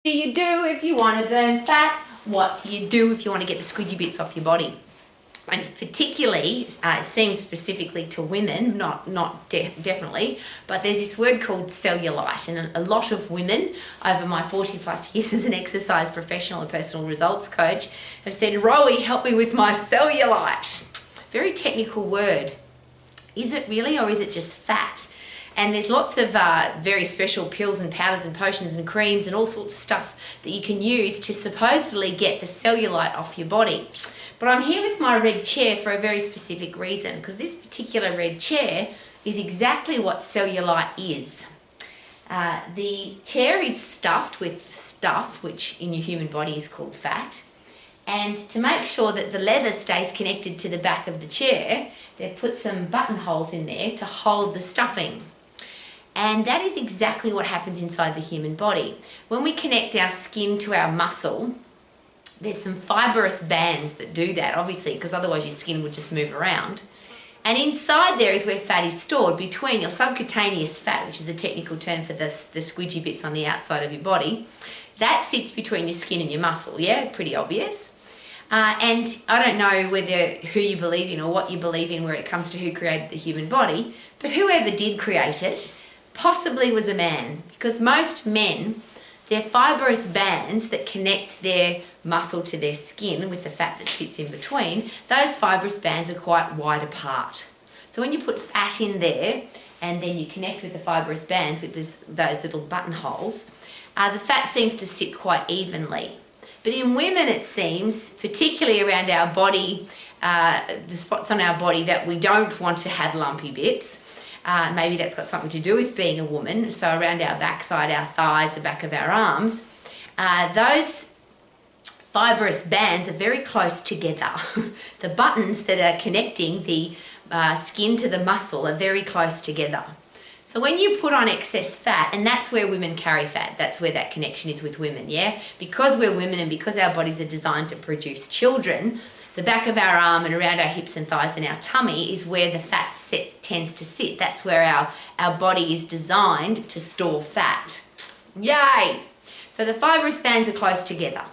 Do you do if you want to burn fat? What do you do if you want to get the squidgy bits off your body? And it's particularly, it seems specifically to women, definitely, but there's this word called cellulite, and a lot of women over my 40 plus years as an exercise professional and personal results coach have said, Rowie, help me with my cellulite. Very technical word. Is it really, or is it just fat? And there's lots of very special pills and powders and potions and creams and all sorts of stuff that you can use to supposedly get the cellulite off your body. But I'm here with my red chair for a very specific reason, because this particular red chair is exactly what cellulite is. The chair is stuffed with stuff, which in your human body is called fat. And to make sure that the leather stays connected to the back of the chair, they've put some buttonholes in there to hold the stuffing. And that is exactly what happens inside the human body. When we connect our skin to our muscle, there's some fibrous bands that do that, obviously, because otherwise your skin would just move around. And inside there is where fat is stored, between your subcutaneous fat, which is a technical term for the squidgy bits on the outside of your body. That sits between your skin and your muscle, yeah? Pretty obvious. And I don't know who you believe in or what you believe in when it comes to who created the human body, but whoever did create it possibly was a man, because most men, their fibrous bands that connect their muscle to their skin with the fat that sits in between, those fibrous bands are quite wide apart. So when you put fat in there and then you connect with the fibrous bands with those little buttonholes, the fat seems to sit quite evenly. But in women, it seems, particularly around our body, the spots on our body that we don't want to have lumpy bits, maybe that's got something to do with being a woman, so around our backside, our thighs, the back of our arms, those fibrous bands are very close together. The buttons that are connecting the skin to the muscle are very close together. So when you put on excess fat, and that's where women carry fat, that's where that connection is with women, yeah? Because we're women and because our bodies are designed to produce children, the back of our arm and around our hips and thighs and our tummy is where the fat tends to sit. That's where our body is designed to store fat. Yay! So the fibrous bands are close together.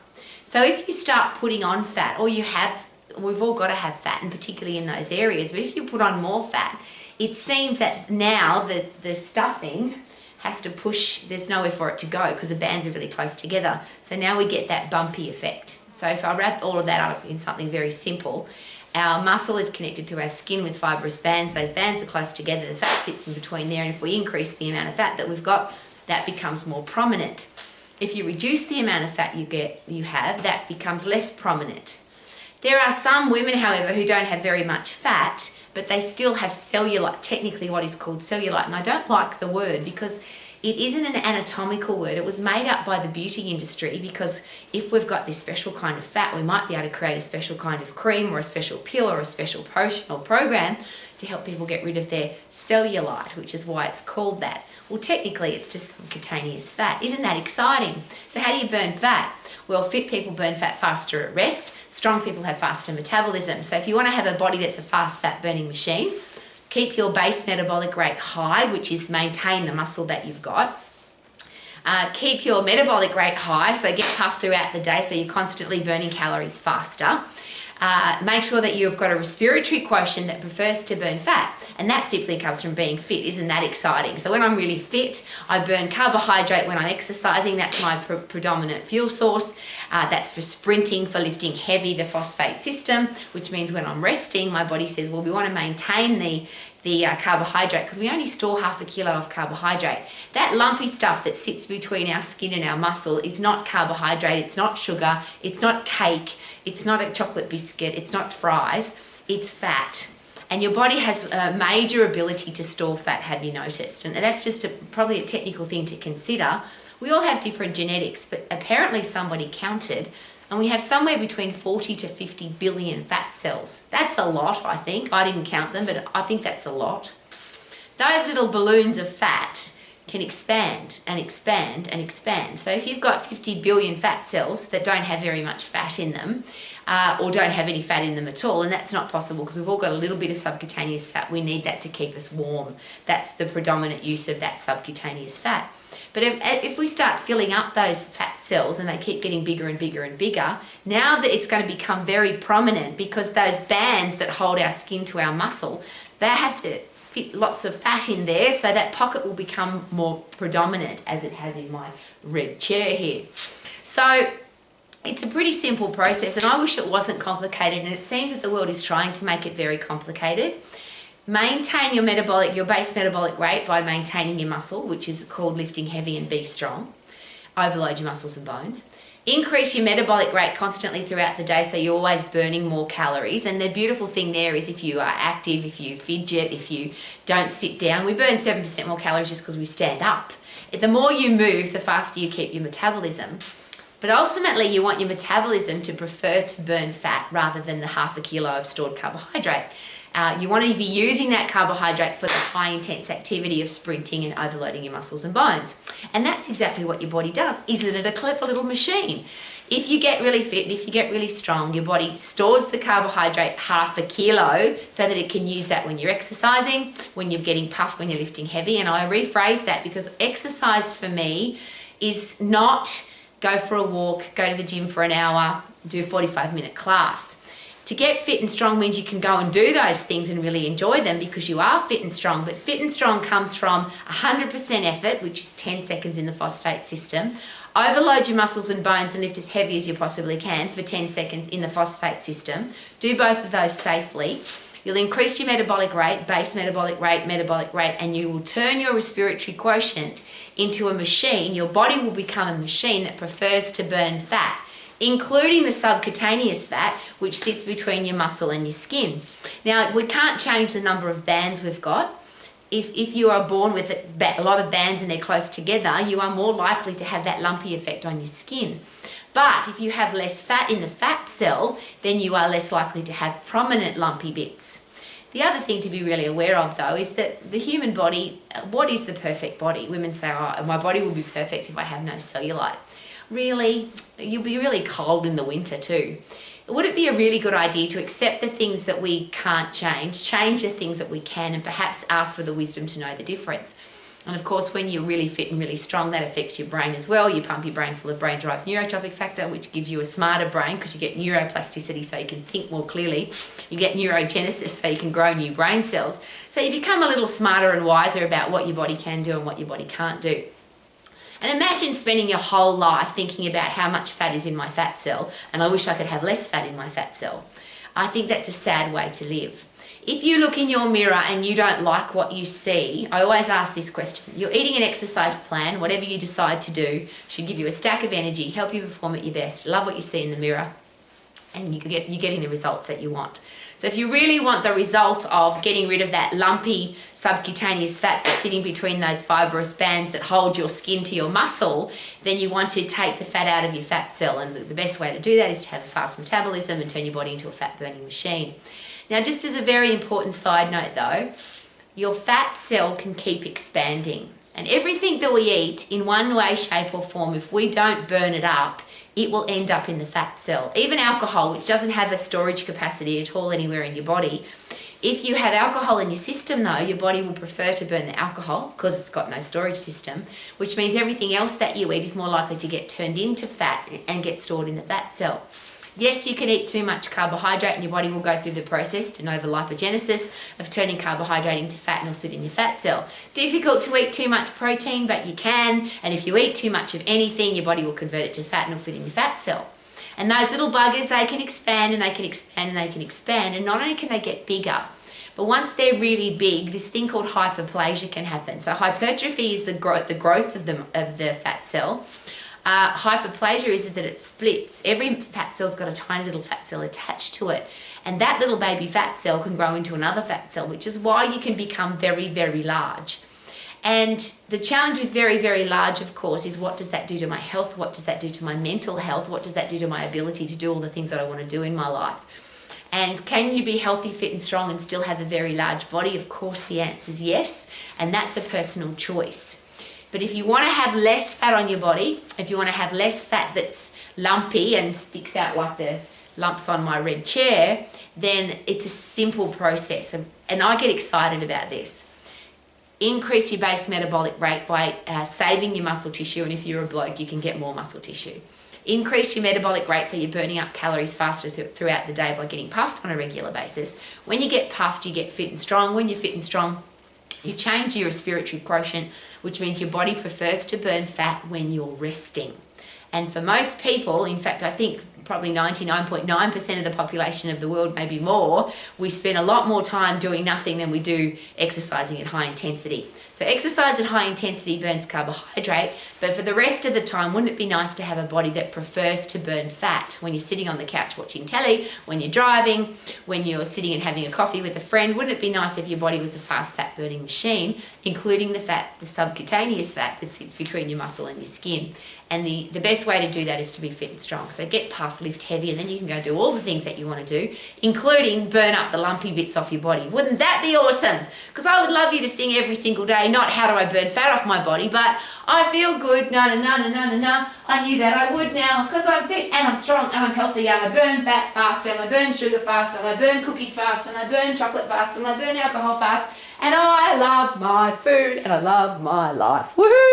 So if you start putting on fat, we've all got to have fat, and particularly in those areas, but if you put on more fat, it seems that now the stuffing has to push, there's nowhere for it to go because the bands are really close together. So now we get that bumpy effect. So if I wrap all of that up in something very simple, our muscle is connected to our skin with fibrous bands. Those bands are close together. The fat sits in between there. And if we increase the amount of fat that we've got, that becomes more prominent. If you reduce the amount of fat you have, that becomes less prominent. There are some women, however, who don't have very much fat, but they still have cellulite, technically what is called cellulite. And I don't like the word because it isn't an anatomical word. It was made up by the beauty industry because if we've got this special kind of fat, we might be able to create a special kind of cream or a special pill or a special potion or program to help people get rid of their cellulite, which is why it's called that. Well, technically, it's just subcutaneous fat. Isn't that exciting? So how do you burn fat? Well, fit people burn fat faster at rest. Strong people have faster metabolism. So if you want to have a body that's a fast fat burning machine, keep your base metabolic rate high, which is maintain the muscle that you've got. Keep your metabolic rate high, so get puffed throughout the day so you're constantly burning calories faster. Make sure that you've got a respiratory quotient that prefers to burn fat, and that simply comes from being fit. Isn't that exciting? So when I'm really fit, I burn carbohydrate when I'm exercising. That's my predominant fuel source. That's for sprinting, for lifting heavy, the phosphate system, which means when I'm resting, my body says, well, we want to maintain the carbohydrate because we only store 1/2 kilo of carbohydrate. That lumpy stuff that sits between our skin and our muscle is not carbohydrate, it's not sugar, it's not cake, it's not a chocolate biscuit, it's not fries, it's fat. And your body has a major ability to store fat, have you noticed? And that's just probably a technical thing to consider. We all have different genetics, but apparently somebody counted and we have somewhere between 40 to 50 billion fat cells. That's a lot, I think. I didn't count them, but I think that's a lot. Those little balloons of fat can expand and expand and expand. So if you've got 50 billion fat cells that don't have very much fat in them, or don't have any fat in them at all, and that's not possible because we've all got a little bit of subcutaneous fat. We need that to keep us warm. That's the predominant use of that subcutaneous fat. But if we start filling up those fat cells and they keep getting bigger and bigger and bigger, now that it's going to become very prominent because those bands that hold our skin to our muscle, they have to fit lots of fat in there, so that pocket will become more predominant, as it has in my red chair here. So it's a pretty simple process, and I wish it wasn't complicated, and it seems that the world is trying to make it very complicated. Maintain your base metabolic rate by maintaining your muscle, which is called lifting heavy and be strong. Overload your muscles and bones. Increase your metabolic rate constantly throughout the day so you're always burning more calories. And the beautiful thing there is if you are active, if you fidget, if you don't sit down, we burn 7% more calories just because we stand up. The more you move, the faster you keep your metabolism. But ultimately, you want your metabolism to prefer to burn fat rather than the 0.5 kilo of stored carbohydrate. You want to be using that carbohydrate for the high intense activity of sprinting and overloading your muscles and bones. And that's exactly what your body does. Isn't it a clever little machine? If you get really fit and if you get really strong, your body stores the carbohydrate 0.5 kilo so that it can use that when you're exercising, when you're getting puffed, when you're lifting heavy. And I rephrase that because exercise for me is not go for a walk, go to the gym for an hour, do a 45-minute class. To get fit and strong means you can go and do those things and really enjoy them because you are fit and strong. But fit and strong comes from 100% effort, which is 10 seconds in the phosphate system. Overload your muscles and bones and lift as heavy as you possibly can for 10 seconds in the phosphate system. Do both of those safely. You'll increase your metabolic rate, base metabolic rate, and you will turn your respiratory quotient into a machine. Your body will become a machine that prefers to burn fat, including the subcutaneous fat, which sits between your muscle and your skin. Now, we can't change the number of bands we've got. If you are born with a lot of bands and they're close together, you are more likely to have that lumpy effect on your skin. But if you have less fat in the fat cell, then you are less likely to have prominent lumpy bits. The other thing to be really aware of, though, is that the human body, what is the perfect body? Women say, oh, my body will be perfect if I have no cellulite. Really? You'll be really cold in the winter too. Would it be a really good idea to accept the things that we can't change the things that we can, and perhaps ask for the wisdom to know the difference? And of course, when you're really fit and really strong, that affects your brain as well. You pump your brain full of brain-derived neurotrophic factor, which gives you a smarter brain because you get neuroplasticity so you can think more clearly. You get neurogenesis so you can grow new brain cells. So you become a little smarter and wiser about what your body can do and what your body can't do. And imagine spending your whole life thinking about how much fat is in my fat cell, and I wish I could have less fat in my fat cell. I think that's a sad way to live. If you look in your mirror and you don't like what you see, I always ask this question. You're eating an exercise plan, whatever you decide to do, should give you a stack of energy, help you perform at your best, love what you see in the mirror, and you're getting the results that you want. So if you really want the result of getting rid of that lumpy subcutaneous fat that's sitting between those fibrous bands that hold your skin to your muscle, then you want to take the fat out of your fat cell. And the best way to do that is to have a fast metabolism and turn your body into a fat burning machine. Now, just as a very important side note though, your fat cell can keep expanding. And everything that we eat in one way, shape or form, if we don't burn it up, it will end up in the fat cell. Even alcohol, which doesn't have a storage capacity at all anywhere in your body. If you have alcohol in your system though, your body will prefer to burn the alcohol because it's got no storage system, which means everything else that you eat is more likely to get turned into fat and get stored in the fat cell. Yes, you can eat too much carbohydrate and your body will go through the process, de novo lipogenesis, of turning carbohydrate into fat and it'll sit in your fat cell. Difficult to eat too much protein, but you can. And if you eat too much of anything, your body will convert it to fat and it'll fit in your fat cell. And those little buggers, they can expand and they can expand and they can expand. And not only can they get bigger, but once they're really big, this thing called hyperplasia can happen. So hypertrophy is the growth of the fat cell. Hyperplasia is that it splits. Every fat cell's got a tiny little fat cell attached to it. And that little baby fat cell can grow into another fat cell, which is why you can become very, very large. And the challenge with very, very large, of course, is what does that do to my health? What does that do to my mental health? What does that do to my ability to do all the things that I want to do in my life? And can you be healthy, fit and strong and still have a very large body? Of course, the answer is yes. And that's a personal choice. But if you want to have less fat on your body, if you want to have less fat that's lumpy and sticks out like the lumps on my red chair, then it's a simple process. And I get excited about this. Increase your base metabolic rate by saving your muscle tissue, and if you're a bloke, you can get more muscle tissue. Increase your metabolic rate so you're burning up calories faster throughout the day by getting puffed on a regular basis. When you get puffed, you get fit and strong. When you're fit and strong, you change your respiratory quotient, which means your body prefers to burn fat when you're resting. And for most people, in fact, I think probably 99.9% of the population of the world, maybe more, we spend a lot more time doing nothing than we do exercising at high intensity. So exercise at high intensity burns carbohydrate, but for the rest of the time, wouldn't it be nice to have a body that prefers to burn fat when you're sitting on the couch watching telly, when you're driving, when you're sitting and having a coffee with a friend? Wouldn't it be nice if your body was a fast fat burning machine, including the fat, the subcutaneous fat that sits between your muscle and your skin? And the best way to do that is to be fit and strong. So get puffed, lift heavy, and then you can go do all the things that you want to do, including burn up the lumpy bits off your body. Wouldn't that be awesome? Because I would love you to sing every single day, not how do I burn fat off my body, but I feel good, na na na na na na na. I knew that I would now, because I'm fit and I'm strong and I'm healthy and I burn fat fast and I burn sugar fast and I burn cookies fast and I burn chocolate fast and I burn alcohol fast and I love my food and I love my life. Woohoo!